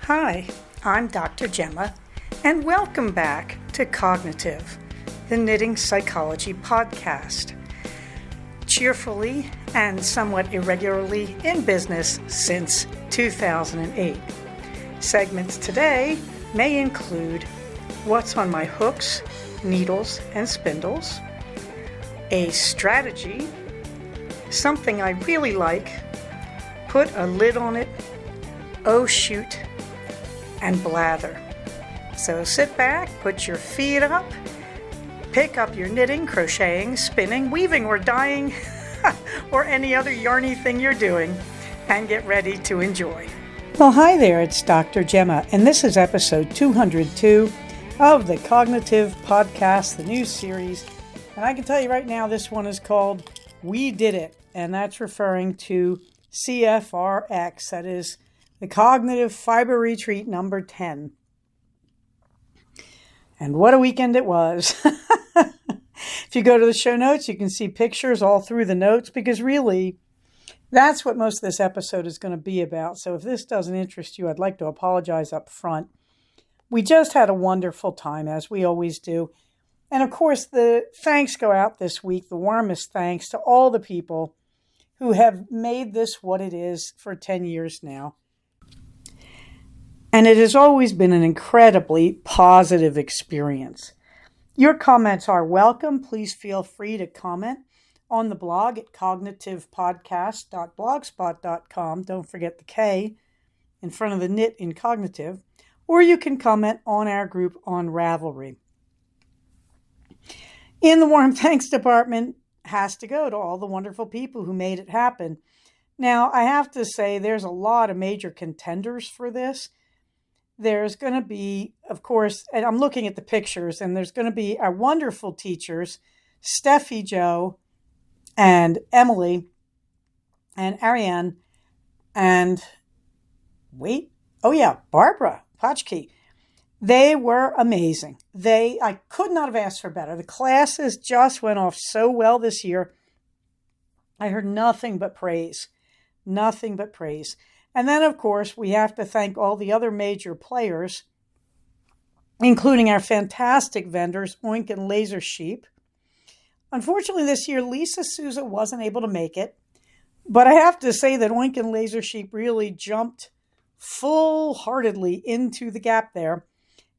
Hi, I'm Dr. Gemma, and welcome back to Cognitive, the Knitting Psychology podcast. Cheerfully and somewhat irregularly in business since 2008. Segments today may include what's on my hooks, needles, and spindles, a strategy, something I really like, put a lid on it, oh shoot, and blather. So sit back, put your feet up, pick up your knitting, crocheting, spinning, weaving, or dyeing, or any other yarny thing you're doing, and get ready to enjoy. Well, hi there, it's Dr. Gemma, and this is episode 202 of the Cognitive Podcast, the new series. And I can tell you right now, this one is called We Did It, and that's referring to CFRX, that is the Cognitive Fiber Retreat number 10. And what a weekend it was. If you go to the show notes, you can see pictures all through the notes, because really, that's what most of this episode is going to be about. So if this doesn't interest you, I'd like to apologize up front. We just had a wonderful time, as we always do. And of course, the thanks go out this week, the warmest thanks to all the people who have made this what it is for 10 years now. And it has always been an incredibly positive experience. Your comments are welcome. Please feel free to comment on the blog at cognitivepodcast.blogspot.com. Don't forget the K in front of the knit in cognitive. Or you can comment on our group on Ravelry. In the warm thanks department has to go to all the wonderful people who made it happen. Now, I have to say there's a lot of major contenders for this. There's going to be, of course, and I'm looking at the pictures, and there's going to be our wonderful teachers, Steffi Jo and Emily and Ariane and Barbara Potchke. They were amazing. I could not have asked for better. The classes just went off so well this year. I heard nothing but praise. Nothing but praise. And then, of course, we have to thank all the other major players, including our fantastic vendors, Oink and Laser Sheep. Unfortunately, this year, Lisa Souza wasn't able to make it. But I have to say that Oink and Laser Sheep really jumped full-heartedly into the gap there.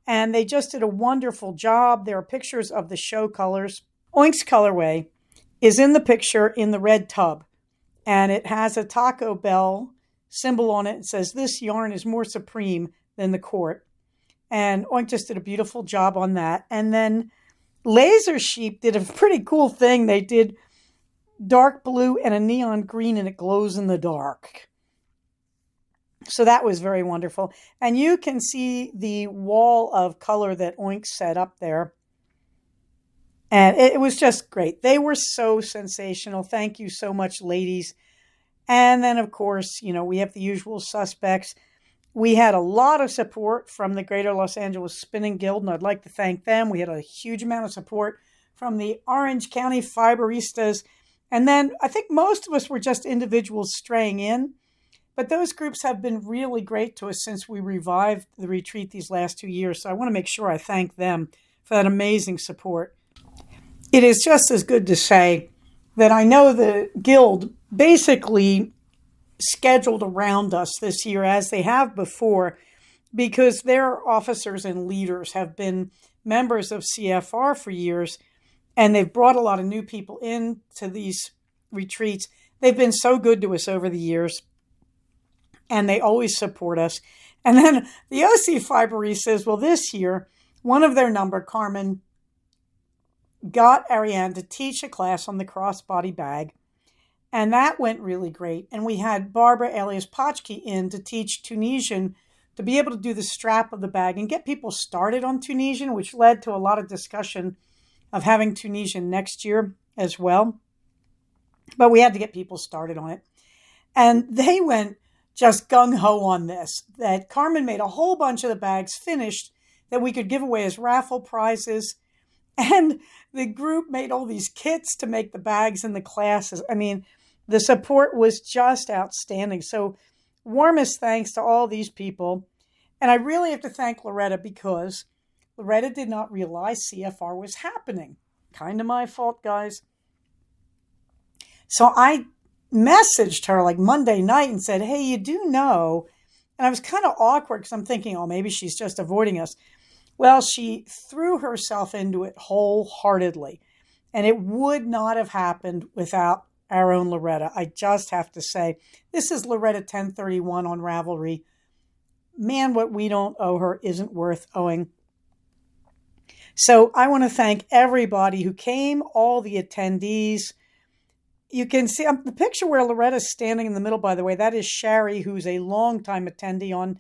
And they just did a wonderful job. There are pictures of the show colors. Oink's colorway is in the picture in the red tub. And it has a Taco Bell symbol on it. It says, "This yarn is more supreme than the court." And Oink just did a beautiful job on that. And then Laser Sheep did a pretty cool thing. They did dark blue and a neon green, and it glows in the dark. So that was very wonderful. And you can see the wall of color that Oink set up there. And it was just great. They were so sensational. Thank you so much, ladies. And then, of course, we have the usual suspects. We had a lot of support from the Greater Los Angeles Spinning Guild, and I'd like to thank them. We had a huge amount of support from the Orange County Fiberistas. And then I think most of us were just individuals straying in. But those groups have been really great to us since we revived the retreat these last 2 years. So I want to make sure I thank them for that amazing support. It is just as good to say that I know the Guild basically scheduled around us this year as they have before, because their officers and leaders have been members of CFR for years, and they've brought a lot of new people into these retreats. They've been so good to us over the years, and they always support us. And then the OC Fibery says, well, this year, one of their number, Carmen, got Ariane to teach a class on the crossbody bag. And that went really great. And we had Barbara alias Potchke in to teach Tunisian, to be able to do the strap of the bag and get people started on Tunisian, which led to a lot of discussion of having Tunisian next year as well. But we had to get people started on it. And they went just gung-ho on this, that Carmen made a whole bunch of the bags finished that we could give away as raffle prizes. And the group made all these kits to make the bags in the classes. I mean, the support was just outstanding. So warmest thanks to all these people. And I really have to thank Loretta because Loretta did not realize CFR was happening. Kind of my fault, guys. So I messaged her like Monday night and said, hey, you do know. And I was kind of awkward because I'm thinking, oh, maybe she's just avoiding us. Well, she threw herself into it wholeheartedly. And it would not have happened without our own Loretta. I just have to say, this is Loretta 1031 on Ravelry. Man, what we don't owe her isn't worth owing. So I want to thank everybody who came, all the attendees. You can see the picture where Loretta's standing in the middle, by the way. That is Shari, who's a longtime attendee on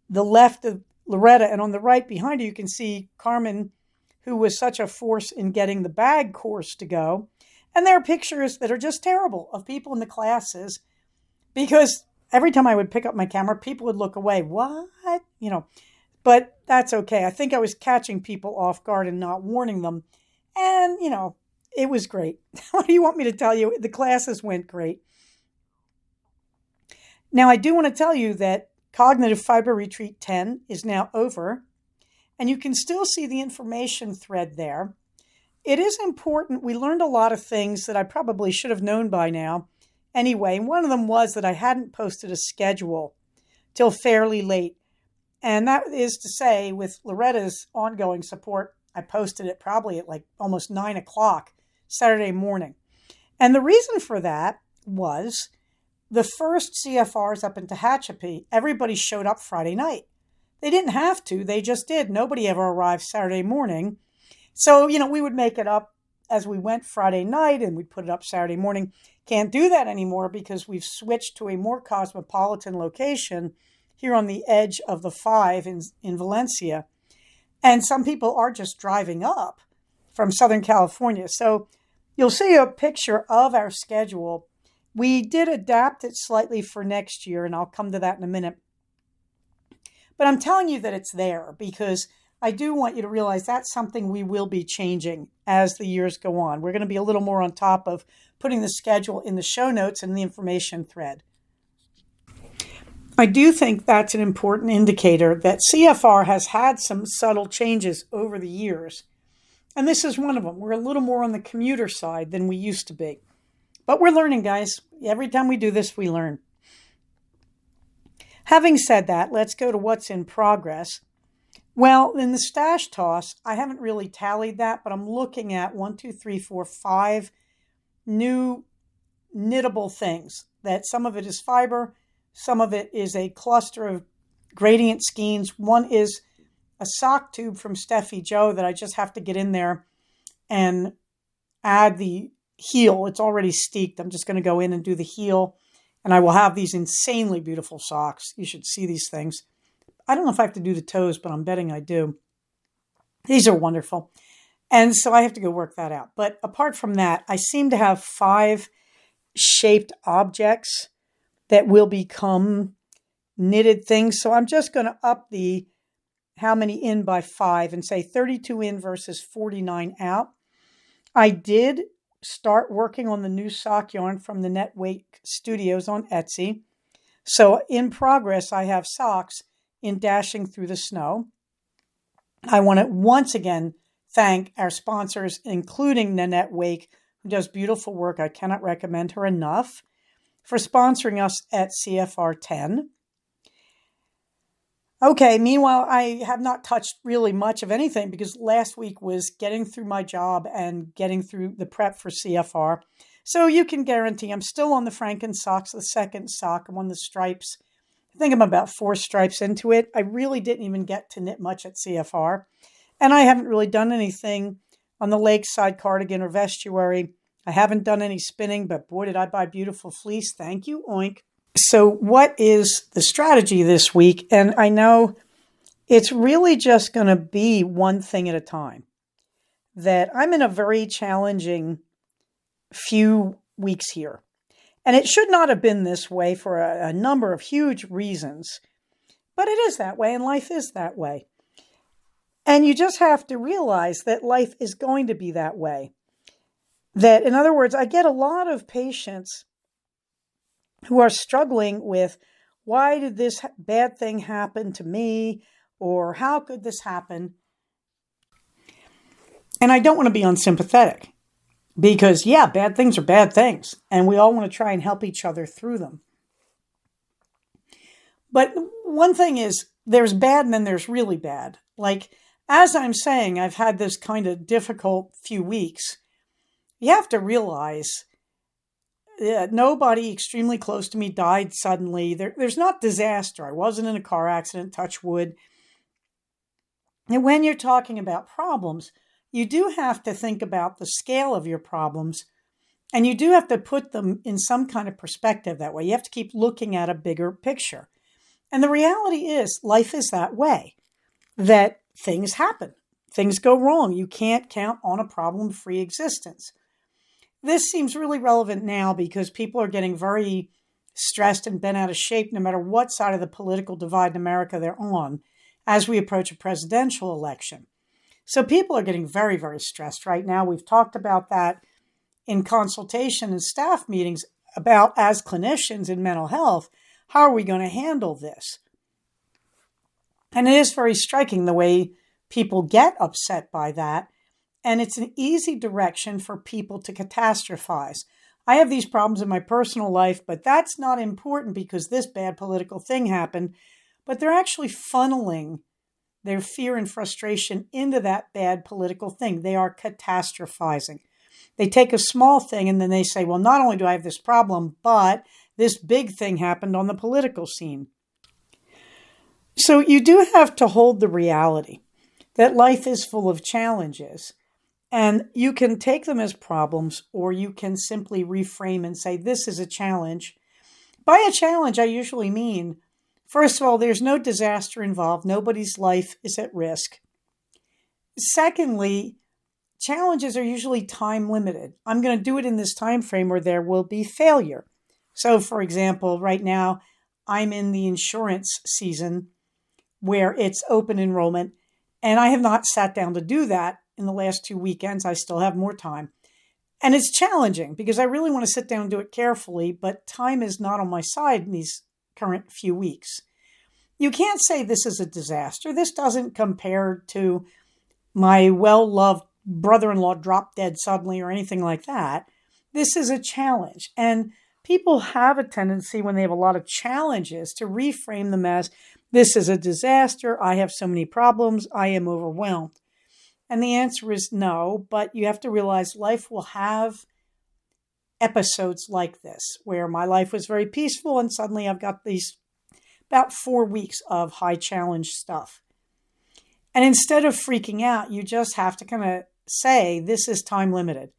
the left of Loretta. And on the right behind her, you can see Carmen, who was such a force in getting the bag course to go. And there are pictures that are just terrible of people in the classes because every time I would pick up my camera, people would look away. What? But that's okay. I think I was catching people off guard and not warning them. And, it was great. What do you want me to tell you? The classes went great. Now, I do want to tell you that Cognitive Fiber Retreat 10 is now over, and you can still see the information thread there. It is important. We learned a lot of things that I probably should have known by now. Anyway, one of them was that I hadn't posted a schedule till fairly late. And that is to say, with Loretta's ongoing support, I posted it probably at like almost 9 o'clock Saturday morning. And the reason for that was the first CFRs up in Tehachapi, everybody showed up Friday night. They didn't have to. They just did. Nobody ever arrived Saturday morning. So, we would make it up as we went Friday night and we'd put it up Saturday morning. Can't do that anymore because we've switched to a more cosmopolitan location here on the edge of the 5 in Valencia. And some people are just driving up from Southern California. So you'll see a picture of our schedule. We did adapt it slightly for next year, and I'll come to that in a minute. But I'm telling you that it's there because I do want you to realize that's something we will be changing as the years go on. We're going to be a little more on top of putting the schedule in the show notes and the information thread. I do think that's an important indicator that CFR has had some subtle changes over the years. And this is one of them. We're a little more on the commuter side than we used to be. But we're learning, guys. Every time we do this, we learn. Having said that, let's go to what's in progress. Well, in the stash toss, I haven't really tallied that, but I'm looking at 5 new knittable things. That some of it is fiber, some of it is a cluster of gradient skeins. One is a sock tube from Steffi Joe that I just have to get in there and add the heel. It's already steeked. I'm just going to go in and do the heel, and I will have these insanely beautiful socks. You should see these things. I don't know if I have to do the toes, but I'm betting I do. These are wonderful. And so I have to go work that out. But apart from that, I seem to have 5 shaped objects that will become knitted things. So I'm just going to up the how many in by 5 and say 32 in versus 49 out. I did start working on the new sock yarn from the Netwake Studios on Etsy. So in progress, I have socks in Dashing Through the Snow. I want to once again thank our sponsors, including Nanette Wake, who does beautiful work. I cannot recommend her enough, for sponsoring us at CFR 10. Okay, meanwhile, I have not touched really much of anything because last week was getting through my job and getting through the prep for CFR. So you can guarantee I'm still on the Franken socks, the second sock. I'm on the stripes. I think I'm about 4 stripes into it. I really didn't even get to knit much at CFR. And I haven't really done anything on the lakeside cardigan or vestuary. I haven't done any spinning, but boy, did I buy beautiful fleece. Thank you, oink. So what is the strategy this week? And I know it's really just going to be one thing at a time. That I'm in a very challenging few weeks here. And it should not have been this way for a number of huge reasons. But it is that way, and life is that way. And you just have to realize that life is going to be that way. That, in other words, I get a lot of patients who are struggling with Why did this bad thing happen to me? Or how could this happen? And I don't want to be unsympathetic because, yeah, bad things are bad things. And we all want to try and help each other through them. But one thing is, there's bad and then there's really bad. Like, as I'm saying, I've had this kind of difficult few weeks. You have to realize nobody extremely close to me died suddenly. There's not disaster. I wasn't in a car accident, touch wood. And when you're talking about problems, you do have to think about the scale of your problems, and you do have to put them in some kind of perspective that way. You have to keep looking at a bigger picture. And the reality is, life is that way, that things happen. Things go wrong. You can't count on a problem-free existence. This seems really relevant now because people are getting very stressed and bent out of shape no matter what side of the political divide in America they're on as we approach a presidential election. So people are getting very, very stressed right now. We've talked about that in consultation and staff meetings about, as clinicians in mental health, how are we going to handle this? And it is very striking the way people get upset by that. And it's an easy direction for people to catastrophize. I have these problems in my personal life, but that's not important because this bad political thing happened. But they're actually funneling their fear and frustration into that bad political thing. They are catastrophizing. They take a small thing and then they say, well, not only do I have this problem, but this big thing happened on the political scene. So you do have to hold the reality that life is full of challenges. And you can take them as problems, or you can simply reframe and say, this is a challenge. By a challenge, I usually mean, first of all, there's no disaster involved. Nobody's life is at risk. Secondly, challenges are usually time limited. I'm going to do it in this time frame where there will be failure. So, for example, right now, I'm in the insurance season where it's open enrollment, and I have not sat down to do that in the last 2 weekends. I still have more time. And it's challenging because I really want to sit down and do it carefully, but time is not on my side in these current few weeks. You can't say this is a disaster. This doesn't compare to my well-loved brother-in-law dropped dead suddenly or anything like that. This is a challenge. And people have a tendency when they have a lot of challenges to reframe them as, this is a disaster. I have so many problems. I am overwhelmed. And the answer is no, but you have to realize life will have episodes like this, where my life was very peaceful and suddenly I've got these about 4 weeks of high challenge stuff. And instead of freaking out, you just have to kind of say, this is time limited.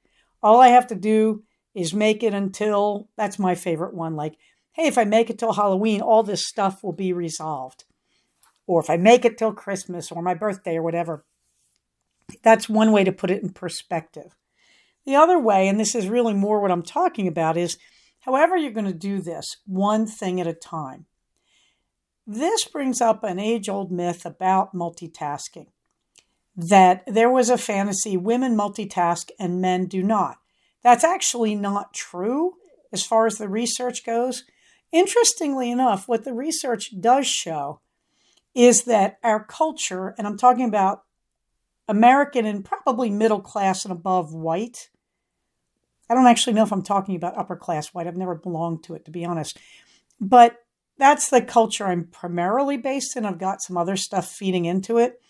All I have to do is make it until, that's my favorite one, like, hey, if I make it till Halloween, all this stuff will be resolved. Or if I make it till Christmas or my birthday or whatever. That's one way to put it in perspective. The other way, and this is really more what I'm talking about, is however you're going to do this, one thing at a time. This brings up an age-old myth about multitasking, that there was a fantasy, women multitask and men do not. That's actually not true as far as the research goes. Interestingly enough, what the research does show is that our culture, and I'm talking about American and probably middle class and above white. I don't actually know if I'm talking about upper class white. I've never belonged to it, to be honest. But that's the culture I'm primarily based in. I've got some other stuff feeding into it.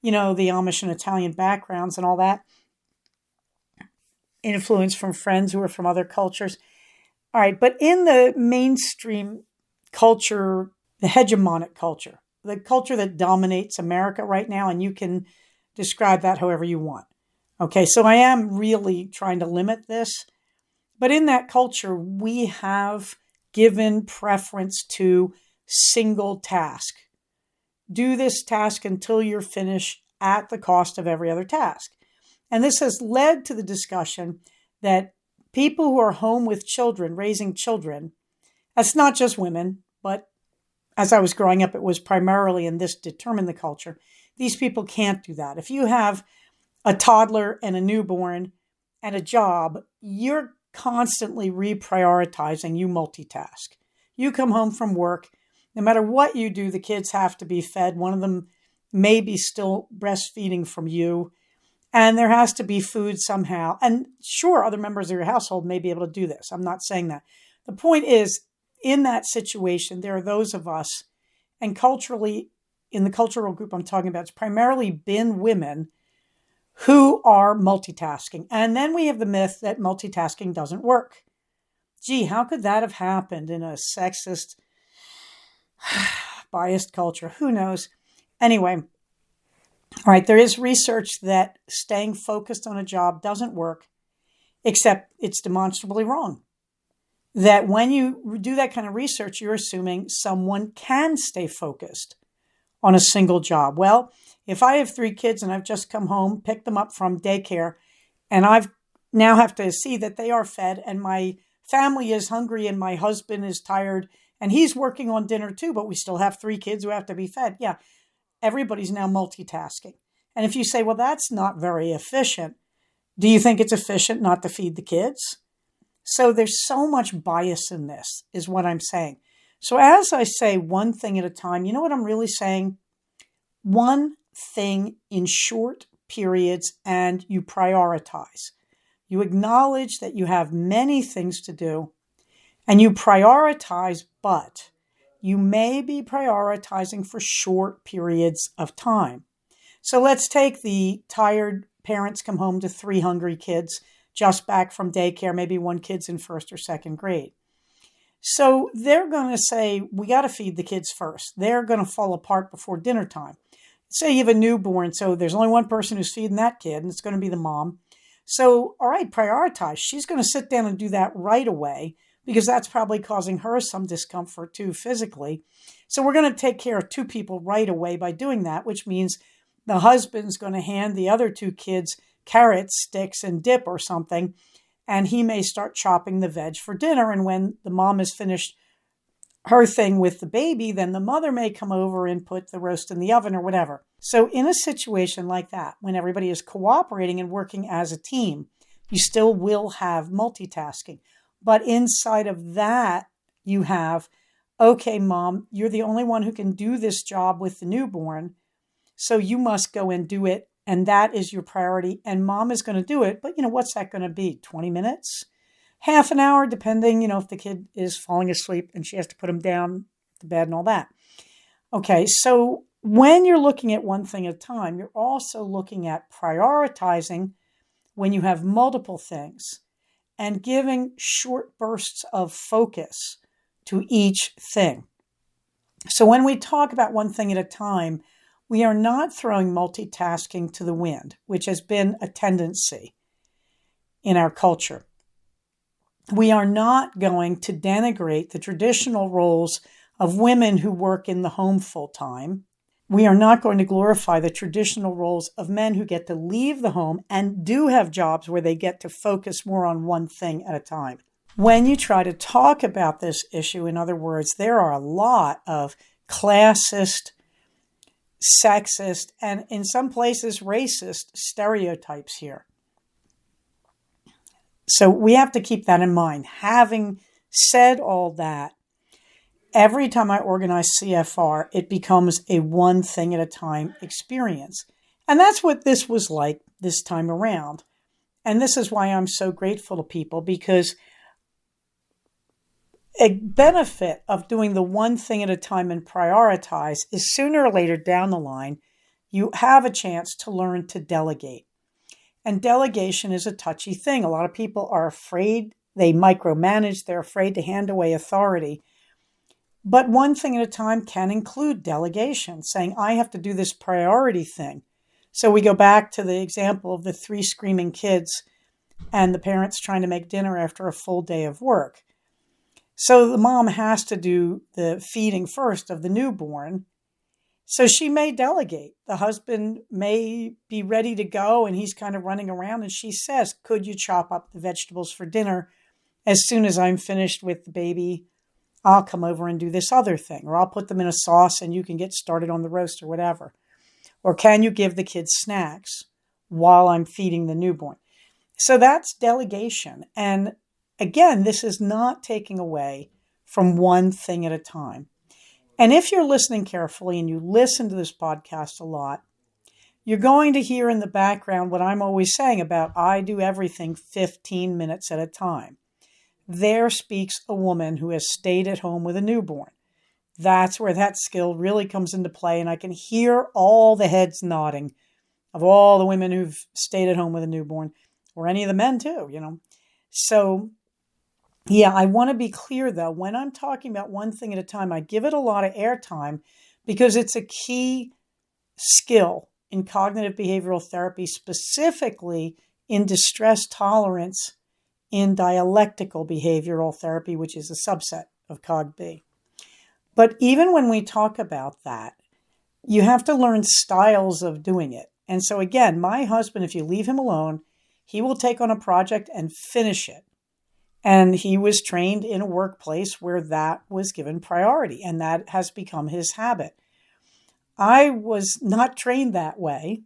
You know, the Amish and Italian backgrounds and all that. Influence from friends who are from other cultures. All right, but in the mainstream culture, the hegemonic culture, the culture that dominates America right now, and you can describe that however you want. Okay, so I am really trying to limit this. But in that culture, we have given preference to single task. Do this task until you're finished at the cost of every other task. And this has led to the discussion that people who are home with children, raising children, that's not just women, but as I was growing up, it was primarily, and this determined the culture, these people can't do that. If you have a toddler and a newborn and a job, you're constantly reprioritizing, you multitask. You come home from work, No matter what you do, the kids have to be fed. One of them may be still breastfeeding from you, and there has to be food somehow. And sure, other members of your household may be able to do this. I'm not saying that. The point is, in that situation, there are those of us, and culturally, in the cultural group I'm talking about, it's primarily been women who are multitasking. And then we have the myth that multitasking doesn't work. Gee, how could that have happened in a sexist, biased culture? Who knows? Anyway, all right, there is research that staying focused on a job doesn't work, except it's demonstrably wrong. That when you do that kind of research, you're assuming someone can stay focused on a single job. Well, if I have 3 kids and I've just come home, picked them up from daycare, and I've now have to see that they are fed and my family is hungry and my husband is tired and he's working on dinner too, but we still have 3 kids who have to be fed. Yeah, everybody's now multitasking. And if you say, well, that's not very efficient, do you think it's efficient not to feed the kids? So there's so much bias in this, is what I'm saying. So as I say one thing at a time, you know what I'm really saying? One thing in short periods, and you prioritize. You acknowledge that you have many things to do, and you prioritize, but you may be prioritizing for short periods of time. So let's take the tired parents come home to 3 hungry kids just back from daycare. Maybe one kid's in 1st or 2nd grade. So they're going to say, we got to feed the kids first. They're going to fall apart before dinner time. Say you have a newborn, so there's only one person who's feeding that kid, and it's going to be the mom. So, all right, prioritize. She's going to sit down and do that right away because that's probably causing her some discomfort too physically. So we're going to take care of 2 people right away by doing that, which means the husband's going to hand the other 2 kids carrots, sticks, and dip or something, and he may start chopping the veg for dinner. And when the mom has finished her thing with the baby, then the mother may come over and put the roast in the oven or whatever. So in a situation like that, when everybody is cooperating and working as a team, you still will have multitasking. But inside of that, you have, okay, mom, you're the only one who can do this job with the newborn, so you must go and do it. And that is your priority. And mom is going to do it. But, what's that going to be? 20 minutes? Half an hour, depending, if the kid is falling asleep and she has to put him down to bed and all that. Okay, so when you're looking at one thing at a time, you're also looking at prioritizing when you have multiple things and giving short bursts of focus to each thing. So when we talk about one thing at a time, we are not throwing multitasking to the wind, which has been a tendency in our culture. We are not going to denigrate the traditional roles of women who work in the home full time. We are not going to glorify the traditional roles of men who get to leave the home and do have jobs where they get to focus more on one thing at a time. When you try to talk about this issue, in other words, there are a lot of classist, sexist, and in some places racist stereotypes here. So we have to keep that in mind. Having said all that, every time I organize CFR, it becomes a one thing at a time experience. And that's what this was like this time around. And this is why I'm so grateful to people, because a benefit of doing the one thing at a time and prioritize is sooner or later down the line, you have a chance to learn to delegate. And delegation is a touchy thing. A lot of people are afraid, they micromanage, they're afraid to hand away authority. But one thing at a time can include delegation, saying, I have to do this priority thing. So we go back to the example of the 3 screaming kids and the parents trying to make dinner after a full day of work. So the mom has to do the feeding first of the newborn. So she may delegate. The husband may be ready to go and he's kind of running around, and she says, could you chop up the vegetables for dinner? As soon as I'm finished with the baby, I'll come over and do this other thing, or I'll put them in a sauce and you can get started on the roast or whatever. Or can you give the kids snacks while I'm feeding the newborn? So that's delegation. And again, this is not taking away from one thing at a time. And if you're listening carefully and you listen to this podcast a lot, you're going to hear in the background what I'm always saying about I do everything 15 minutes at a time. There speaks a woman who has stayed at home with a newborn. That's where that skill really comes into play. And I can hear all the heads nodding of all the women who've stayed at home with a newborn, or any of the men too, So, yeah, I want to be clear though, when I'm talking about one thing at a time, I give it a lot of airtime because it's a key skill in cognitive behavioral therapy, specifically in distress tolerance in dialectical behavioral therapy, which is a subset of CogB. But even when we talk about that, you have to learn styles of doing it. And so again, my husband, if you leave him alone, he will take on a project and finish it. And he was trained in a workplace where that was given priority, and that has become his habit. I was not trained that way.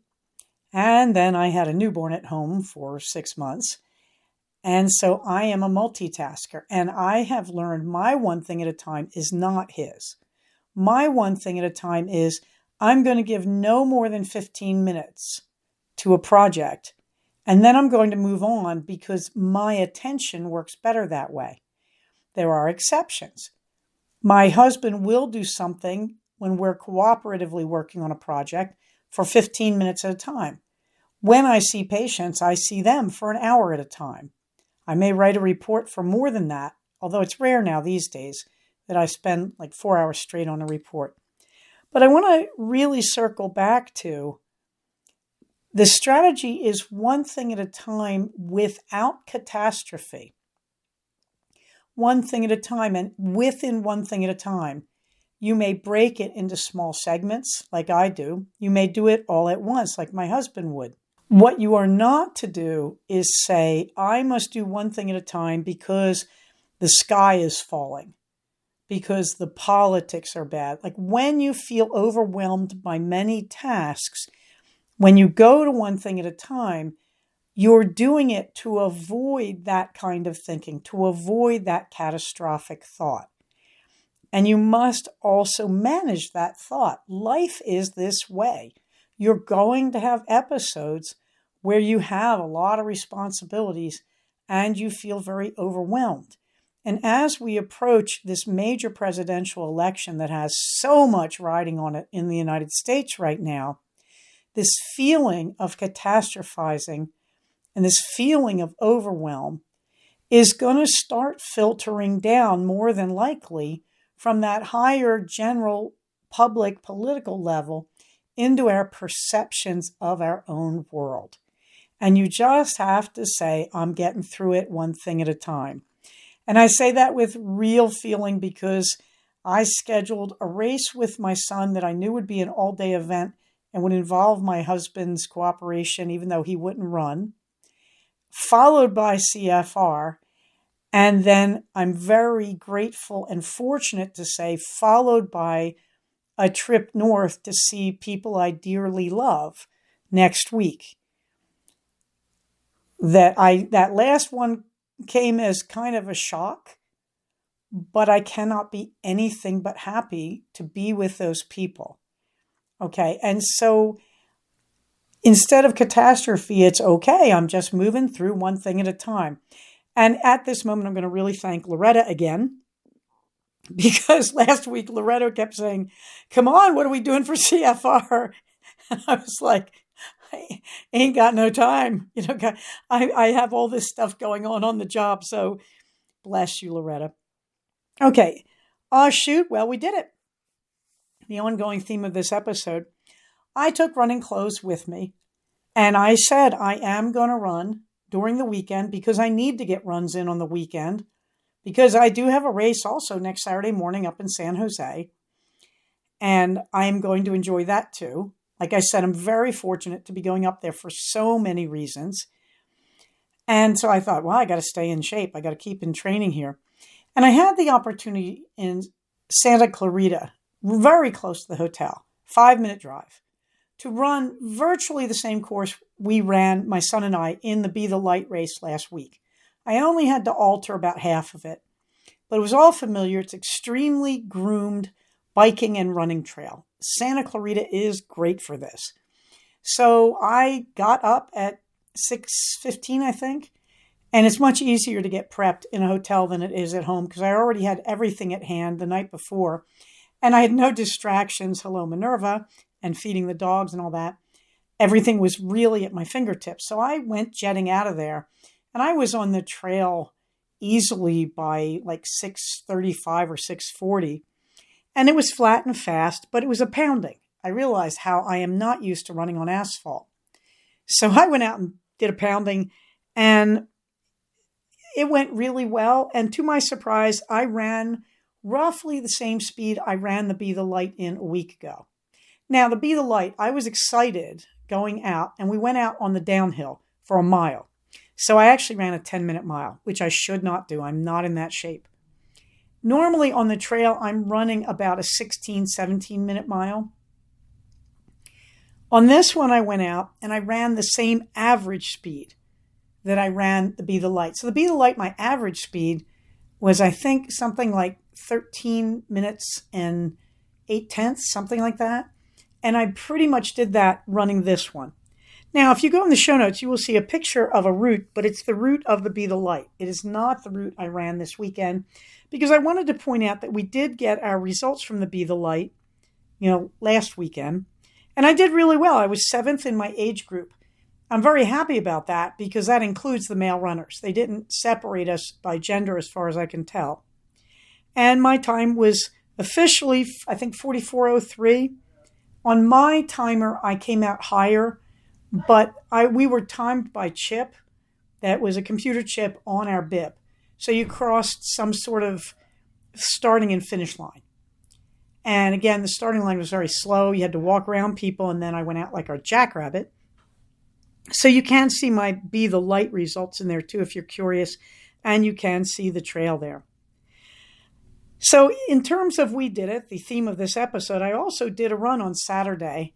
And then I had a newborn at home for 6 months. And so I am a multitasker. And I have learned my one thing at a time is not his. My one thing at a time is I'm going to give no more than 15 minutes to a project. And then I'm going to move on because my attention works better that way. There are exceptions. My husband will do something when we're cooperatively working on a project for 15 minutes at a time. When I see patients, I see them for an hour at a time. I may write a report for more than that, although it's rare now these days that I spend like 4 hours straight on a report. But I want to really circle back to the strategy is one thing at a time without catastrophe. One thing at a time, and within one thing at a time. You may break it into small segments like I do. You may do it all at once like my husband would. What you are not to do is say, I must do one thing at a time because the sky is falling, because the politics are bad. Like when you feel overwhelmed by many tasks, when you go to one thing at a time, you're doing it to avoid that kind of thinking, to avoid that catastrophic thought. And you must also manage that thought. Life is this way. You're going to have episodes where you have a lot of responsibilities and you feel very overwhelmed. And as we approach this major presidential election that has so much riding on it in the United States right now, this feeling of catastrophizing and this feeling of overwhelm is going to start filtering down more than likely from that higher general public political level into our perceptions of our own world. And you just have to say, I'm getting through it one thing at a time. And I say that with real feeling because I scheduled a race with my son that I knew would be an all-day event and would involve my husband's cooperation, even though he wouldn't run, followed by CFR. And then I'm very grateful and fortunate to say, followed by a trip north to see people I dearly love next week. That last one came as kind of a shock, but I cannot be anything but happy to be with those people. Okay, and so instead of catastrophe, it's okay. I'm just moving through one thing at a time. And at this moment, I'm going to really thank Loretta again, because last week Loretta kept saying, come on, what are we doing for CFR? And I was like, I ain't got no time. I have all this stuff going on the job. So bless you, Loretta. Okay. Shoot. Well, we did it. The ongoing theme of this episode. I took running clothes with me and I said, I am going to run during the weekend because I need to get runs in on the weekend because I do have a race also next Saturday morning up in San Jose. And I'm going to enjoy that too. Like I said, I'm very fortunate to be going up there for so many reasons. And so I thought, well, I got to stay in shape. I got to keep in training here. And I had the opportunity in Santa Clarita, very close to the hotel, 5-minute drive, to run virtually the same course we ran, my son and I, in the Be the Light race last week. I only had to alter about half of it, but it was all familiar. It's extremely groomed biking and running trail. Santa Clarita is great for this. So I got up at 6:15, I think, and it's much easier to get prepped in a hotel than it is at home because I already had everything at hand the night before, and I had no distractions. Hello, Minerva, and feeding the dogs and all that. Everything was really at my fingertips. So I went jetting out of there, and I was on the trail easily by like 6:35 or 6:40. And it was flat and fast, but it was a pounding. I realized how I am not used to running on asphalt. So I went out and did a pounding, and it went really well. And to my surprise, I ran roughly the same speed I ran the Be the Light in a week ago. Now, the Be the Light, I was excited going out, and we went out on the downhill for a mile. So I actually ran a 10-minute mile, which I should not do. I'm not in that shape. Normally on the trail, I'm running about a 16, 17-minute mile. On this one, I went out and I ran the same average speed that I ran the Be the Light. So the Be the Light, my average speed was, I think, something like 13 minutes and 8/10, something like that. And I pretty much did that running this one. Now, if you go in the show notes, you will see a picture of a route, but it's the route of the Be the Light. It is not the route I ran this weekend because I wanted to point out that we did get our results from the Be the Light, last weekend. And I did really well. I was 7th in my age group. I'm very happy about that because that includes the male runners. They didn't separate us by gender as far as I can tell. And my time was officially, I think, 44:03. On my timer, I came out higher, but we were timed by chip. That was a computer chip on our bib. So you crossed some sort of starting and finish line. And again, the starting line was very slow. You had to walk around people, and then I went out like a jackrabbit. So you can see my Be the Light results in there too if you're curious, and you can see the trail there. So in terms of We Did It, the theme of this episode, I also did a run on Saturday.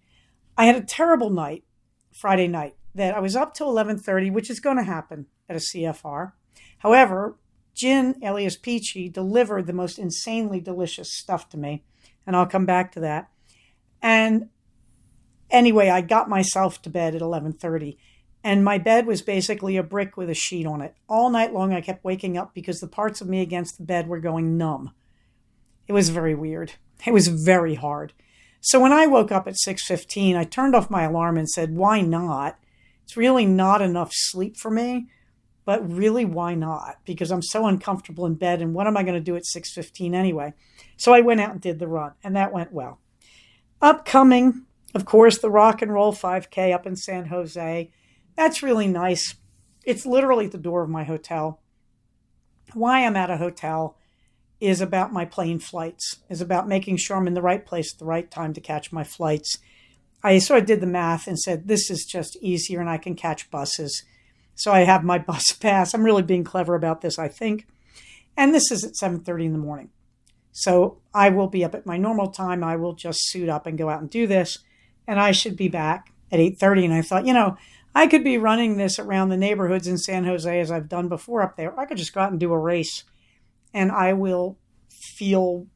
I had a terrible night, Friday night, that I was up till 11:30, which is going to happen at a CFR. However, Gin, alias Peachy, delivered the most insanely delicious stuff to me, and I'll come back to that. And anyway, I got myself to bed at 11:30, and my bed was basically a brick with a sheet on it. All night long, I kept waking up because the parts of me against the bed were going numb. It was very weird. It was very hard. So when I woke up at 6:15, I turned off my alarm and said, why not? It's really not enough sleep for me, but really, why not? Because I'm so uncomfortable in bed, and what am I going to do at 6:15 anyway? So I went out and did the run, and that went well. Upcoming, of course, the Rock and Roll 5K up in San Jose. That's really nice. It's literally at the door of my hotel. Why I'm at a hotel is about my plane flights, is about making sure I'm in the right place at the right time to catch my flights. I sort of did the math and said, this is just easier and I can catch buses. So I have my bus pass. I'm really being clever about this, I think. And this is at 7:30 in the morning. So I will be up at my normal time. I will just suit up and go out and do this. And I should be back at 8:30. And I thought, I could be running this around the neighborhoods in San Jose as I've done before up there. I could just go out and do a race. And I will feel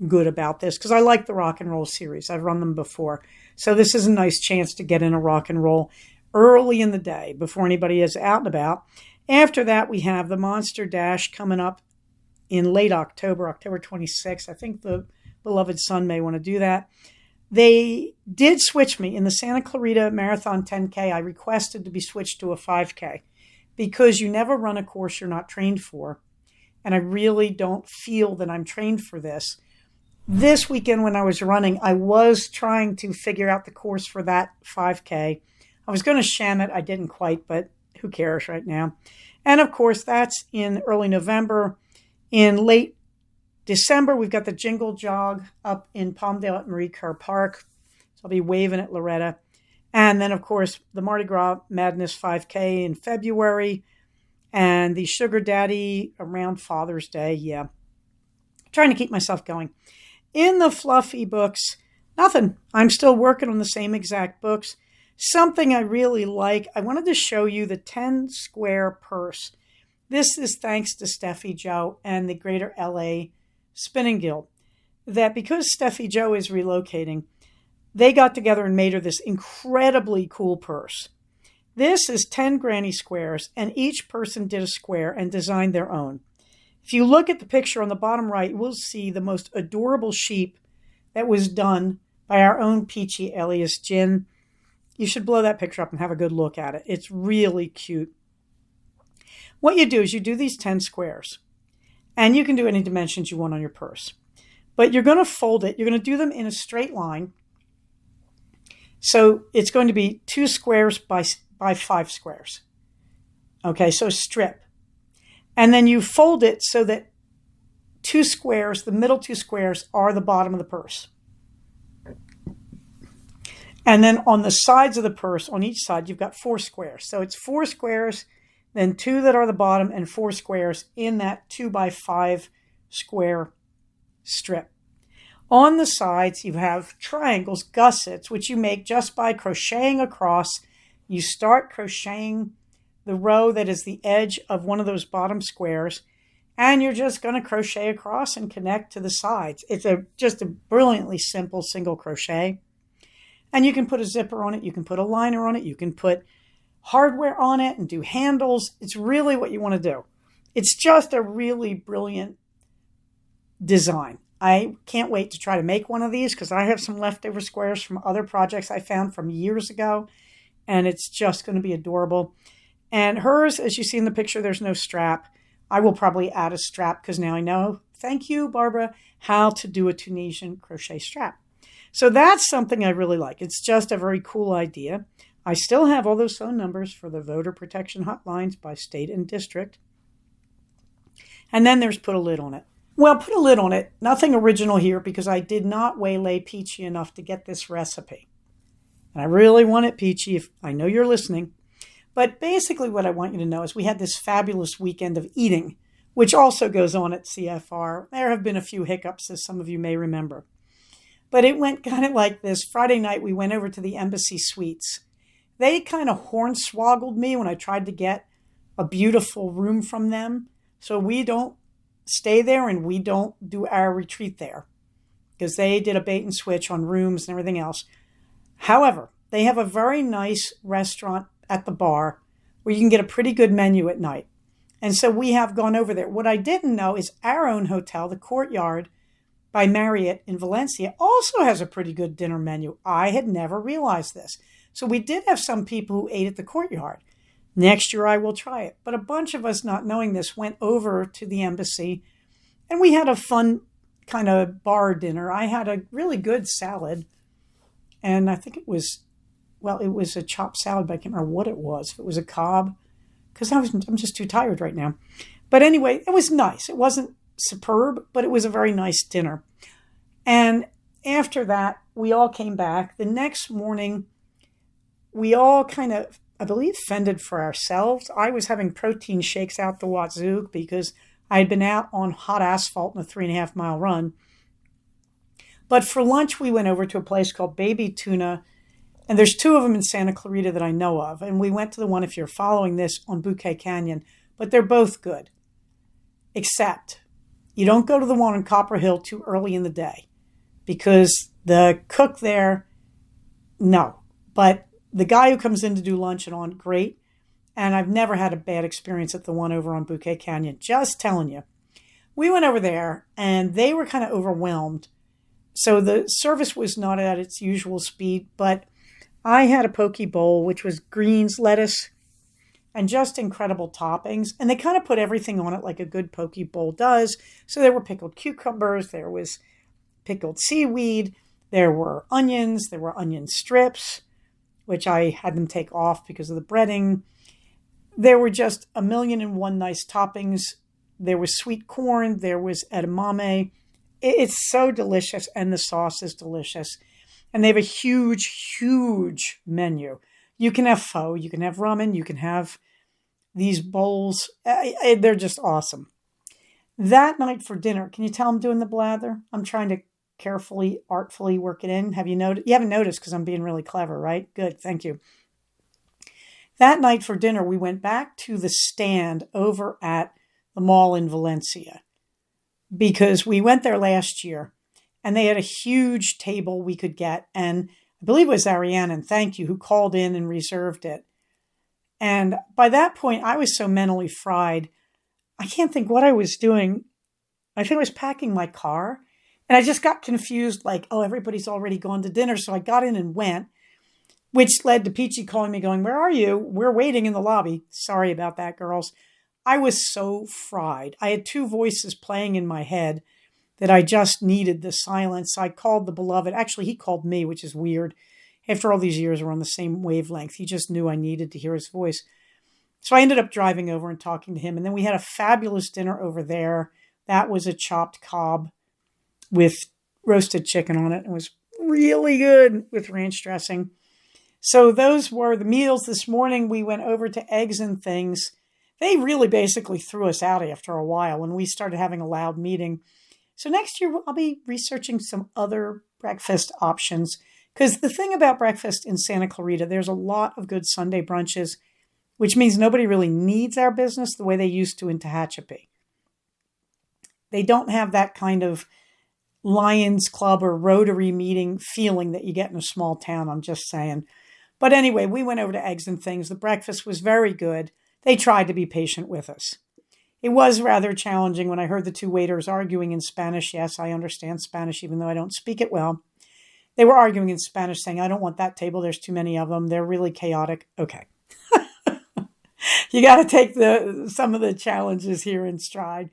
good about this because I like the Rock and Roll series. I've run them before. So this is a nice chance to get in a Rock and Roll early in the day before anybody is out and about. After that, we have the Monster Dash coming up in late October, October 26th. I think the beloved son may want to do that. They did switch me in the Santa Clarita Marathon 10K. I requested to be switched to a 5K because you never run a course you're not trained for. And I really don't feel that I'm trained for this. This weekend when I was running, I was trying to figure out the course for that 5K. I was going to sham it. I didn't quite, but who cares right now? And of course, that's in early November. In late December, we've got the Jingle Jog up in Palmdale at Marie Kerr Park. So I'll be waving at Loretta. And then, of course, the Mardi Gras Madness 5K in February. And the Sugar Daddy around Father's Day. Yeah. Trying to keep myself going. In the fluffy books, nothing. I'm still working on the same exact books. Something I really like. I wanted to show you the 10 square purse. This is thanks to Steffi Joe and the Greater LA Spinning Guild. that because Steffi Joe is relocating, they got together and made her this incredibly cool purse. This is 10 granny squares, and each person did a square and designed their own. If you look at the picture on the bottom right, you will see the most adorable sheep that was done by our own Peachy alias Jin. You should blow that picture up and have a good look at it. It's really cute. What you do is you do these 10 squares, and you can do any dimensions you want on your purse. But you're going to fold it. You're going to do them in a straight line. So it's going to be 2 squares by 5 squares. Okay, so strip. And then you fold it so that 2 squares, the middle 2 squares, are the bottom of the purse. And then on the sides of the purse, on each side, you've got 4 squares. So it's 4 squares, then 2 that are the bottom, and 4 squares in that 2 by 5 square strip. On the sides, you have triangles, gussets, which you make just by crocheting across. You start crocheting the row that is the edge of one of those bottom squares, and you're just going to crochet across and connect to the sides. It's just a brilliantly simple single crochet. And you can put a zipper on it. You can put a liner on it. You can put hardware on it and do handles. It's really what you want to do. It's just a really brilliant design. I can't wait to try to make one of these because I have some leftover squares from other projects I found from years ago, and it's just going to be adorable. And hers, as you see in the picture, there's no strap. I will probably add a strap because now I know, thank you, Barbara, how to do a Tunisian crochet strap. So that's something I really like. It's just a very cool idea. I still have all those phone numbers for the voter protection hotlines by state and district. And then there's put a lid on it. Well, put a lid on it. Nothing original here because I did not waylay Peachy enough to get this recipe. And I really want it, Peachy, if I know you're listening. But basically what I want you to know is we had this fabulous weekend of eating, which also goes on at CFR. There have been a few hiccups, as some of you may remember. But it went kind of like this. Friday night, we went over to the Embassy Suites. They kind of hornswoggled me when I tried to get a beautiful room from them. So we don't stay there and we don't do our retreat there because they did a bait and switch on rooms and everything else. However, they have a very nice restaurant at the bar where you can get a pretty good menu at night. And so we have gone over there. What I didn't know is our own hotel, the Courtyard by Marriott in Valencia, also has a pretty good dinner menu. I had never realized this. So we did have some people who ate at the Courtyard. Next year I will try it. But a bunch of us, not knowing this, went over to the Embassy and we had a fun kind of bar dinner. I had a really good salad and I think it was a chopped salad, but I can't remember what it was. If it was a Cobb, because I'm just too tired right now. But anyway, it was nice. It wasn't superb, but it was a very nice dinner. And after that, we all came back. The next morning, we all kind of, I believe, fended for ourselves. I was having protein shakes out the wazoo because I had been out on hot asphalt in a 3.5 mile run. But for lunch, we went over to a place called Baby Tuna. And there's 2 of them in Santa Clarita that I know of. And we went to the one, if you're following this, on Bouquet Canyon. But they're both good. Except you don't go to the one on Copper Hill too early in the day. Because the cook there, no. But the guy who comes in to do lunch and on, great. And I've never had a bad experience at the one over on Bouquet Canyon. Just telling you. We went over there and they were kind of overwhelmed. So the service was not at its usual speed, but I had a poke bowl, which was greens, lettuce, and just incredible toppings. And they kind of put everything on it like a good poke bowl does. So there were pickled cucumbers, there was pickled seaweed, there were onions, there were onion strips, which I had them take off because of the breading. There were just 1,000,001 nice toppings. There was sweet corn, there was edamame. It's so delicious, and the sauce is delicious. And they have a huge, huge menu. You can have pho, you can have ramen, you can have these bowls. They're just awesome. That night for dinner, can you tell I'm doing the blather? I'm trying to carefully, artfully work it in. Have you noticed? You haven't noticed because I'm being really clever, right? Good, thank you. That night for dinner, we went back to the stand over at the mall in Valencia because we went there last year. and they had a huge table we could get. And I believe it was Ariane, and thank you, who called in and reserved it. And by that point, I was so mentally fried. I can't think what I was doing. I think I was packing my car, and I just got confused, like, oh, everybody's already gone to dinner. So I got in and went, which led to Peachy calling me going, where are you? We're waiting in the lobby. Sorry about that, girls. I was so fried. I had two voices playing in my head that I just needed the silence. I called the beloved. Actually, he called me, which is weird. After all these years, we're on the same wavelength. He just knew I needed to hear his voice. So I ended up driving over and talking to him. And then we had a fabulous dinner over there. That was a chopped cob with roasted chicken on it. It was really good with ranch dressing. So those were the meals. This morning we went over to Eggs and Things. They really basically threw us out after a while when we started having a loud meeting. So next year I'll be researching some other breakfast options, because the thing about breakfast in Santa Clarita, there's a lot of good Sunday brunches, which means nobody really needs our business the way they used to in Tehachapi. They don't have that kind of Lions Club or Rotary meeting feeling that you get in a small town, I'm just saying. But anyway, we went over to Eggs and Things. The breakfast was very good. They tried to be patient with us. It was rather challenging when I heard the two waiters arguing in Spanish. Yes, I understand Spanish, even though I don't speak it well. They were arguing in Spanish, saying, I don't want that table. There's too many of them. They're really chaotic. Okay. You got to take some of the challenges here in stride.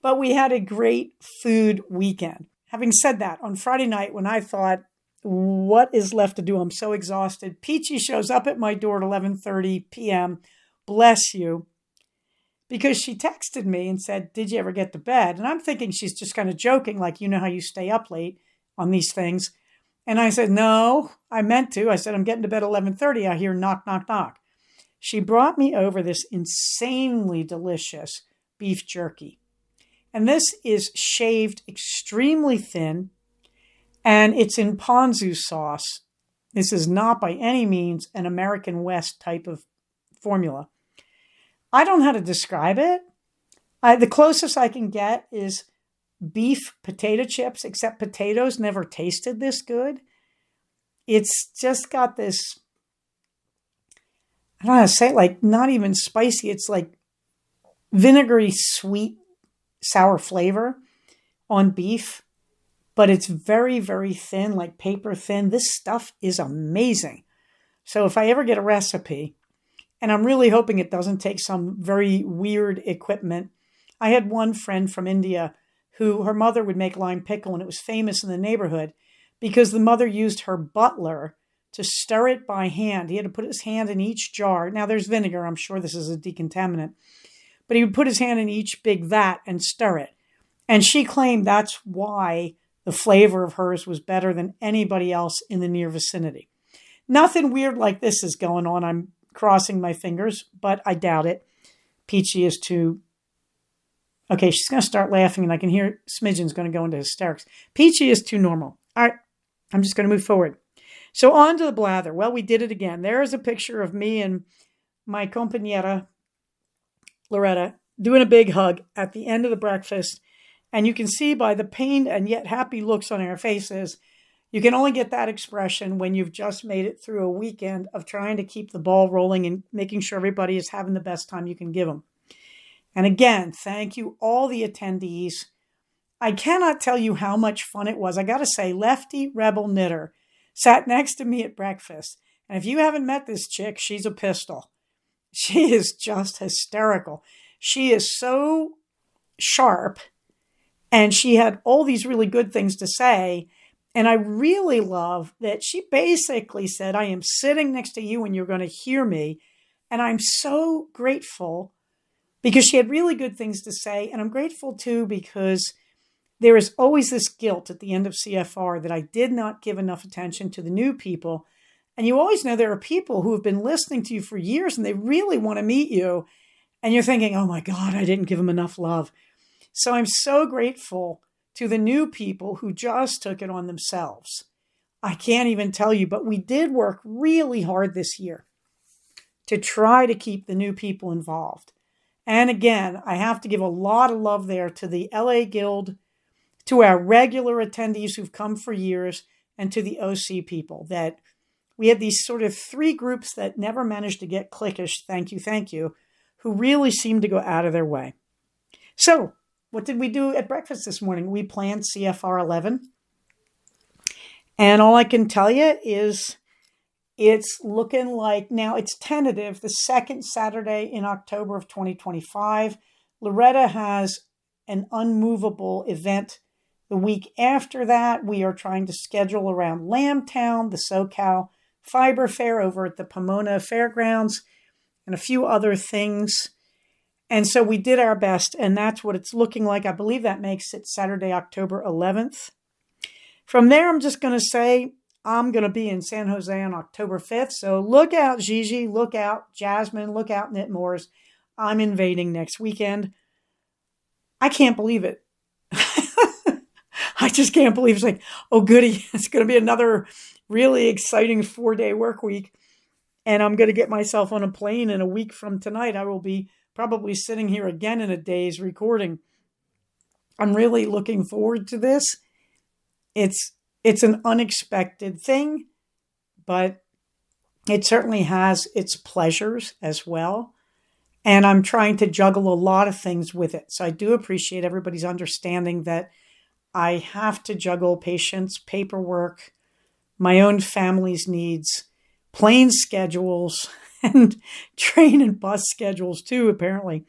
But we had a great food weekend. Having said that, on Friday night, when I thought, what is left to do? I'm so exhausted. Peachy shows up at my door at 11:30 p.m. Bless you. Because she texted me and said, did you ever get to bed? And I'm thinking she's just kind of joking, like, you know how you stay up late on these things. And I said, no, I meant to. I said, I'm getting to bed at 11:30. I hear knock, knock, knock. She brought me over this insanely delicious beef jerky. And this is shaved extremely thin, and it's in ponzu sauce. This is not by any means an American West type of formula. I don't know how to describe it. The closest I can get is beef potato chips, except potatoes never tasted this good. It's just got this, I don't know how to say it, like not even spicy. It's like vinegary, sweet, sour flavor on beef, but it's very, very thin, like paper thin. This stuff is amazing. So if I ever get a recipe, and I'm really hoping it doesn't take some very weird equipment. I had one friend from India who her mother would make lime pickle, and it was famous in the neighborhood because the mother used her butler to stir it by hand. He had to put his hand in each jar. Now there's vinegar. I'm sure this is a decontaminant. But he would put his hand in each big vat and stir it. And she claimed that's why the flavor of hers was better than anybody else in the near vicinity. Nothing weird like this is going on. I'm crossing my fingers, but I doubt it. Peachy is too... Okay, she's going to start laughing, and I can hear Smidgen's going to go into hysterics. Peachy is too normal. All right, I'm just going to move forward. So on to the blather. Well, we did it again. There is a picture of me and my compañera, Loretta, doing a big hug at the end of the breakfast. And you can see by the pained and yet happy looks on our faces, you can only get that expression when you've just made it through a weekend of trying to keep the ball rolling and making sure everybody is having the best time you can give them. And again, thank you, all the attendees. I cannot tell you how much fun it was. I got to say, Lefty Rebel Knitter sat next to me at breakfast. And if you haven't met this chick, she's a pistol. She is just hysterical. She is so sharp, and she had all these really good things to say. And I really love that she basically said, I am sitting next to you and you're going to hear me. And I'm so grateful because she had really good things to say. And I'm grateful too because there is always this guilt at the end of CFR that I did not give enough attention to the new people. And you always know there are people who have been listening to you for years and they really want to meet you. And you're thinking, oh my God, I didn't give them enough love. So I'm so grateful to the new people who just took it on themselves. I can't even tell you, but we did work really hard this year to try to keep the new people involved. And again, I have to give a lot of love there to the LA Guild, to our regular attendees who've come for years, and to the OC people, that we had these sort of three groups that never managed to get cliquish, thank you, who really seemed to go out of their way. So what did we do at breakfast this morning? We planned CFR 11. And all I can tell you is it's looking like, now it's tentative, the second Saturday in October of 2025. Loretta has an unmovable event the week after that. We are trying to schedule around Lambtown, the SoCal Fiber Fair over at the Pomona Fairgrounds, and a few other things. And so we did our best, and that's what it's looking like. I believe that makes it Saturday, October 11th. From there, I'm just going to say I'm going to be in San Jose on October 5th. So look out, Gigi. Look out, Jasmine. Look out, Knitmores. I'm invading next weekend. I can't believe it. I just can't believe it's like, oh, goody. It's going to be another really exciting 4-day work week. And I'm going to get myself on a plane. And a week from tonight, I will be probably sitting here again in a day's recording. I'm really looking forward to this. It's an unexpected thing, but it certainly has its pleasures as well. And I'm trying to juggle a lot of things with it. So I do appreciate everybody's understanding that I have to juggle patients, paperwork, my own family's needs, plane schedules, and train and bus schedules too, apparently.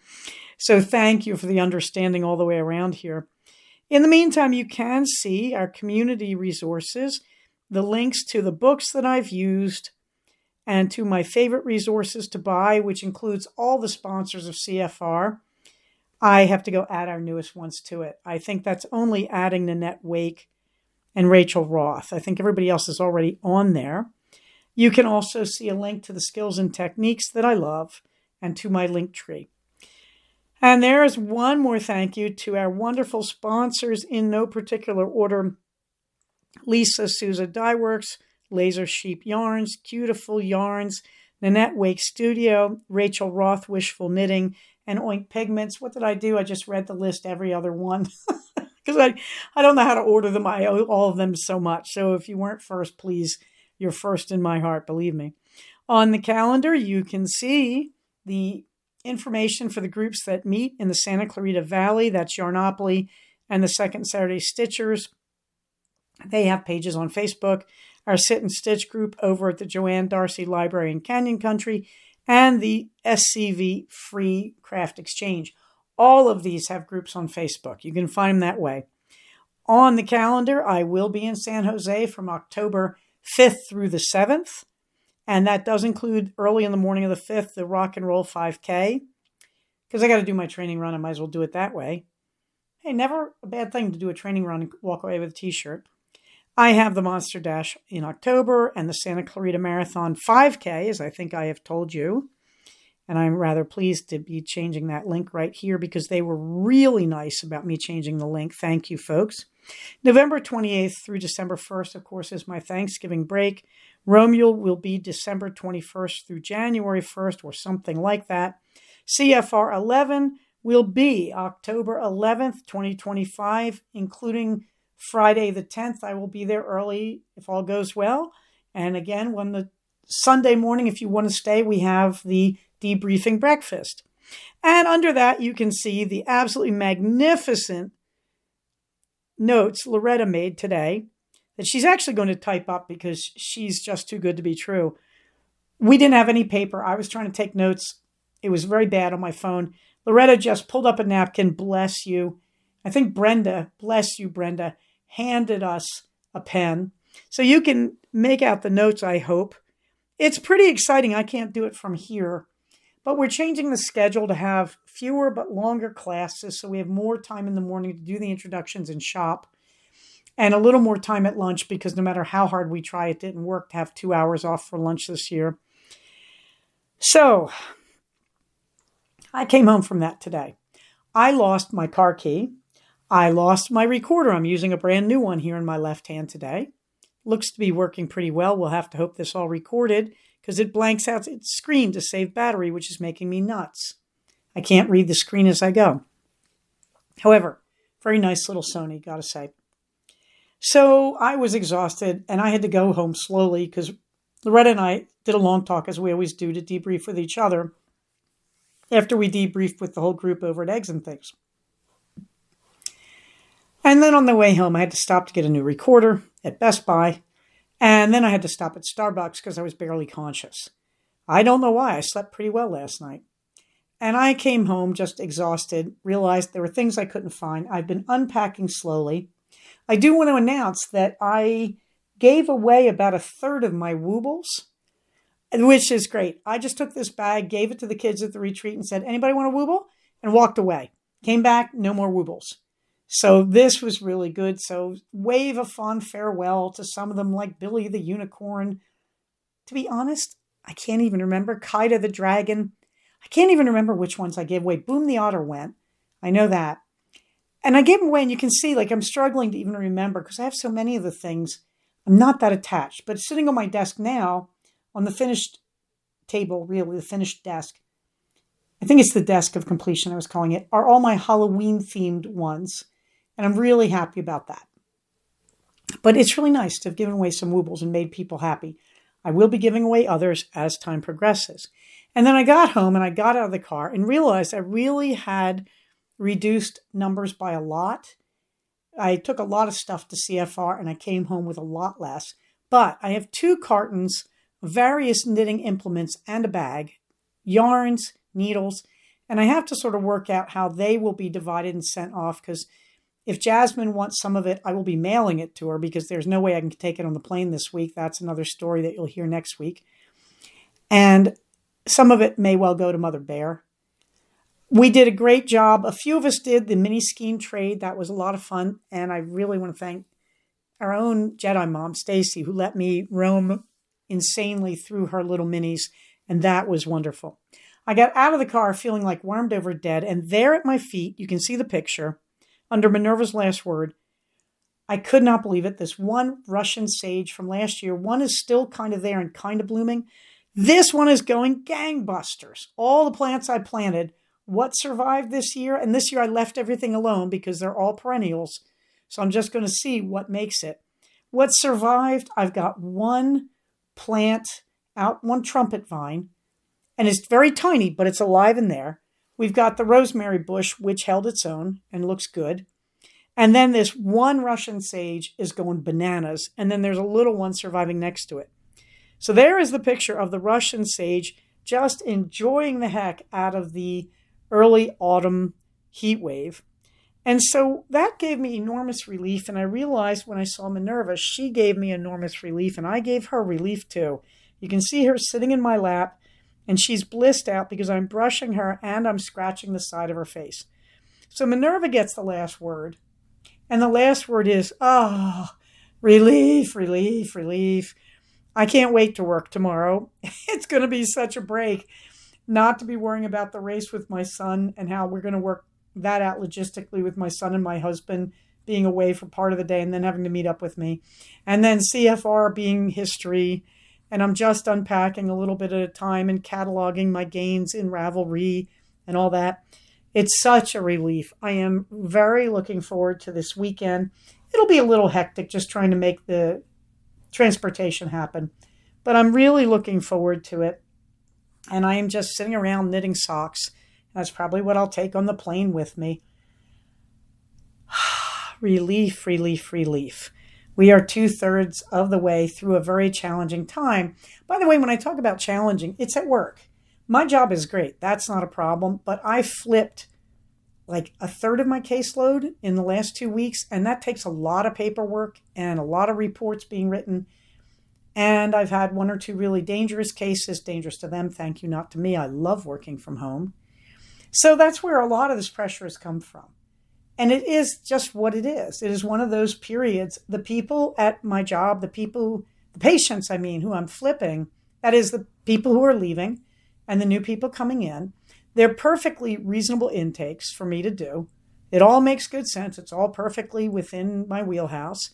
So thank you for the understanding all the way around here. In the meantime, you can see our community resources, the links to the books that I've used, and to my favorite resources to buy, which includes all the sponsors of CFR. I have to go add our newest ones to it. I think that's only adding Nanette Wake and Rachel Roth. I think everybody else is already on there. You can also see a link to the skills and techniques that I love and to my link tree. And there is one more thank you to our wonderful sponsors in no particular order: Lisa Souza Dye Works, Laser Sheep Yarns, Cutiful Yarns, Nanette Wake Studio, Rachel Roth Wishful Knitting, and Oink Pigments. What did I do? I just read the list, every other one, because I don't know how to order them. I owe all of them so much. So if you weren't first, please, you're first in my heart, believe me. On the calendar, you can see the information for the groups that meet in the Santa Clarita Valley. That's Yarnopoly and the Second Saturday Stitchers. They have pages on Facebook. Our Sit and Stitch group over at the Joanne Darcy Library in Canyon Country, and the SCV Free Craft Exchange. All of these have groups on Facebook. You can find them that way. On the calendar, I will be in San Jose from October 5th through the 7th. And that does include early in the morning of the 5th, the Rock and Roll 5K. Because I got to do my training run, I might as well do it that way. Hey, never a bad thing to do a training run and walk away with a t-shirt. I have the Monster Dash in October and the Santa Clarita Marathon 5K, as I think I have told you. And I'm rather pleased to be changing that link right here because they were really nice about me changing the link. Thank you, folks. November 28th through December 1st, of course, is my Thanksgiving break. Romule will be December 21st through January 1st or something like that. CFR 11 will be October 11th, 2025, including Friday the 10th. I will be there early if all goes well. And again, when the Sunday morning, if you want to stay, we have the debriefing breakfast. And under that, you can see the absolutely magnificent notes Loretta made today that she's actually going to type up because she's just too good to be true. We didn't have any paper. I was trying to take notes. It was very bad on my phone. Loretta just pulled up a napkin. Bless you. I think Brenda, bless you, Brenda, handed us a pen. So you can make out the notes, I hope. It's pretty exciting. I can't do it from here. But we're changing the schedule to have fewer but longer classes, so we have more time in the morning to do the introductions and shop, and a little more time at lunch because no matter how hard we try, it didn't work to have 2 hours off for lunch this year. So I came home from that today. I lost my car key. I lost my recorder. I'm using a brand new one here in my left hand today. Looks to be working pretty well. We'll have to hope this all recorded because it blanks out its screen to save battery, which is making me nuts. I can't read the screen as I go. However, Very nice little Sony, gotta say. So I was exhausted and I had to go home slowly because Loretta and I did a long talk, as we always do, to debrief with each other after we debriefed with the whole group over at Eggs and Things. And then on the way home, I had to stop to get a new recorder at Best Buy. And then I had to stop at Starbucks because I was barely conscious. I don't know why. I slept pretty well last night. And I came home just exhausted, realized there were things I couldn't find. I've been unpacking slowly. I do want to announce that I gave away about a third of my Woobles, which is great. I just took this bag, gave it to the kids at the retreat and said, anybody want a Wooble? And walked away. Came back, no more Woobles. So this was really good. So wave a fond farewell to some of them, like Billy the Unicorn. To be honest, I can't even remember. Kaida the Dragon. I can't even remember which ones I gave away. Boom the Otter went. I know that. And I gave them away, and you can see, like, I'm struggling to even remember because I have so many of the things. I'm not that attached. But sitting on my desk now, on the finished table, really, the finished desk, I think it's the desk of completion I was calling it, are all my Halloween-themed ones. And I'm really happy about that. But it's really nice to have given away some Woobles and made people happy. I will be giving away others as time progresses. And then I got home and I got out of the car and realized I really had reduced numbers by a lot. I took a lot of stuff to CFR and I came home with a lot less. But I have 2 cartons of various knitting implements and a bag, yarns, needles, and I have to sort of work out how they will be divided and sent off because if Jasmine wants some of it, I will be mailing it to her because there's no way I can take it on the plane this week. That's another story that you'll hear next week. And some of it may well go to Mother Bear. We did a great job. A few of us did the mini skein trade. That was a lot of fun. And I really want to thank our own Jedi mom, Stacy, who let me roam insanely through her little minis. And that was wonderful. I got out of the car feeling like wormed over dead. And there at my feet, you can see the picture, under Minerva's last word, I could not believe it. This one Russian sage from last year, one is still kind of there and kind of blooming. This one is going gangbusters. All the plants I planted, what survived this year, and this year I left everything alone because they're all perennials. So I'm just going to see what makes it. What survived, I've got one plant out, one trumpet vine, and it's very tiny, but it's alive in there. We've got the rosemary bush, which held its own and looks good. And then this one Russian sage is going bananas. And then there's a little one surviving next to it. So there is the picture of the Russian sage just enjoying the heck out of the early autumn heat wave. And so that gave me enormous relief. And I realized when I saw Minerva, she gave me enormous relief. And I gave her relief too. You can see her sitting in my lap. And she's blissed out because I'm brushing her and I'm scratching the side of her face. So Minerva gets the last word. And the last word is, relief, relief, relief. I can't wait to work tomorrow. It's going to be such a break not to be worrying about the race with my son and how we're going to work that out logistically with my son and my husband being away for part of the day and then having to meet up with me. And then CFR being history. And I'm just unpacking a little bit at a time and cataloging my gains in Ravelry and all that. It's such a relief. I am very looking forward to this weekend. It'll be a little hectic just trying to make the transportation happen. But I'm really looking forward to it. And I am just sitting around knitting socks. That's probably what I'll take on the plane with me. Relief, relief, relief. We are 2/3 of the way through a very challenging time. By the way, when I talk about challenging, it's at work. My job is great. That's not a problem. But I flipped like a third of my caseload in the last 2 weeks. And that takes a lot of paperwork and a lot of reports being written. And I've had 1 or 2 really dangerous cases, dangerous to them. Thank you, not to me. I love working from home. So that's where a lot of this pressure has come from. And it is just what it is. It is one of those periods. The people at my job, the patients, who I'm flipping, that is the people who are leaving and the new people coming in, they're perfectly reasonable intakes for me to do. It all makes good sense. It's all perfectly within my wheelhouse.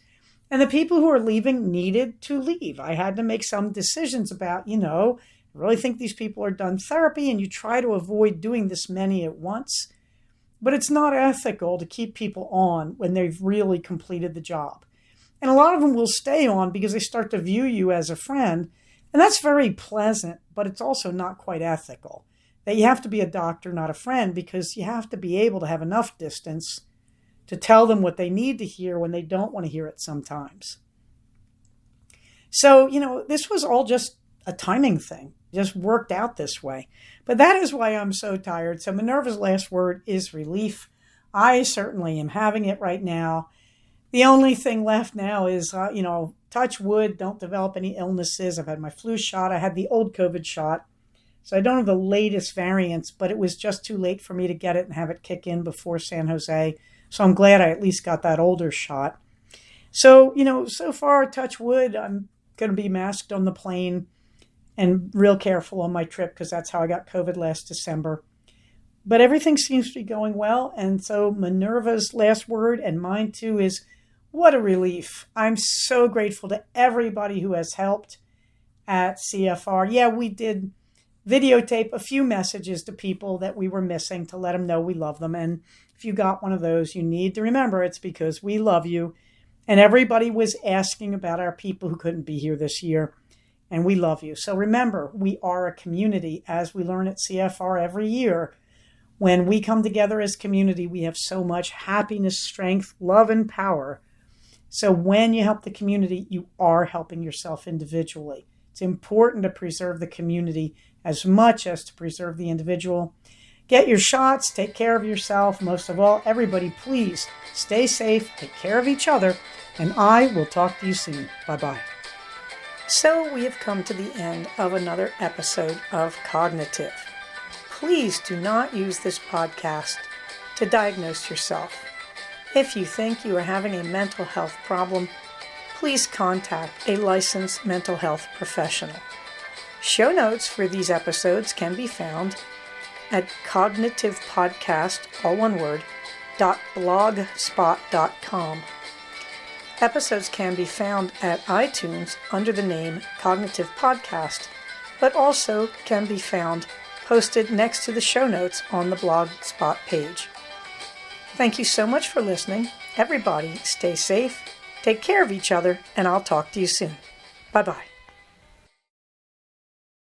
And the people who are leaving needed to leave. I had to make some decisions about, I really think these people are done therapy and you try to avoid doing this many at once. but it's not ethical to keep people on when they've really completed the job. And a lot of them will stay on because they start to view you as a friend. And that's very pleasant, but it's also not quite ethical. That you have to be a doctor, not a friend, because you have to be able to have enough distance to tell them what they need to hear when they don't want to hear it sometimes. So, this was all just a timing thing. It just worked out this way. But that is why I'm so tired. So Minerva's last word is relief. I certainly am having it right now. The only thing left now is, touch wood, don't develop any illnesses. I've had my flu shot. I had the old COVID shot. So I don't have the latest variants, but it was just too late for me to get it and have it kick in before San Jose. So I'm glad I at least got that older shot. So, so far, touch wood, I'm going to be masked on the plane and real careful on my trip because that's how I got COVID last December. But everything seems to be going well. And so Minerva's last word and mine too is, what a relief. I'm so grateful to everybody who has helped at CFR. Yeah, we did videotape a few messages to people that we were missing to let them know we love them. And if you got one of those, you need to remember it's because we love you. And everybody was asking about our people who couldn't be here this year. And we love you. So remember, we are a community, as we learn at CFR every year. When we come together as community, we have so much happiness, strength, love, and power. So when you help the community, you are helping yourself individually. It's important to preserve the community as much as to preserve the individual. Get your shots, take care of yourself. Most of all, everybody, please stay safe, take care of each other, and I will talk to you soon. Bye-bye. So we have come to the end of another episode of Cognitive. Please do not use this podcast to diagnose yourself. If you think you are having a mental health problem, please contact a licensed mental health professional. Show notes for these episodes can be found at cognitivepodcast, all one word, .blogspot.com. Episodes can be found at iTunes under the name Cognitive Podcast, but also can be found posted next to the show notes on the Blogspot page. Thank you so much for listening. Everybody, stay safe, take care of each other, and I'll talk to you soon. Bye-bye.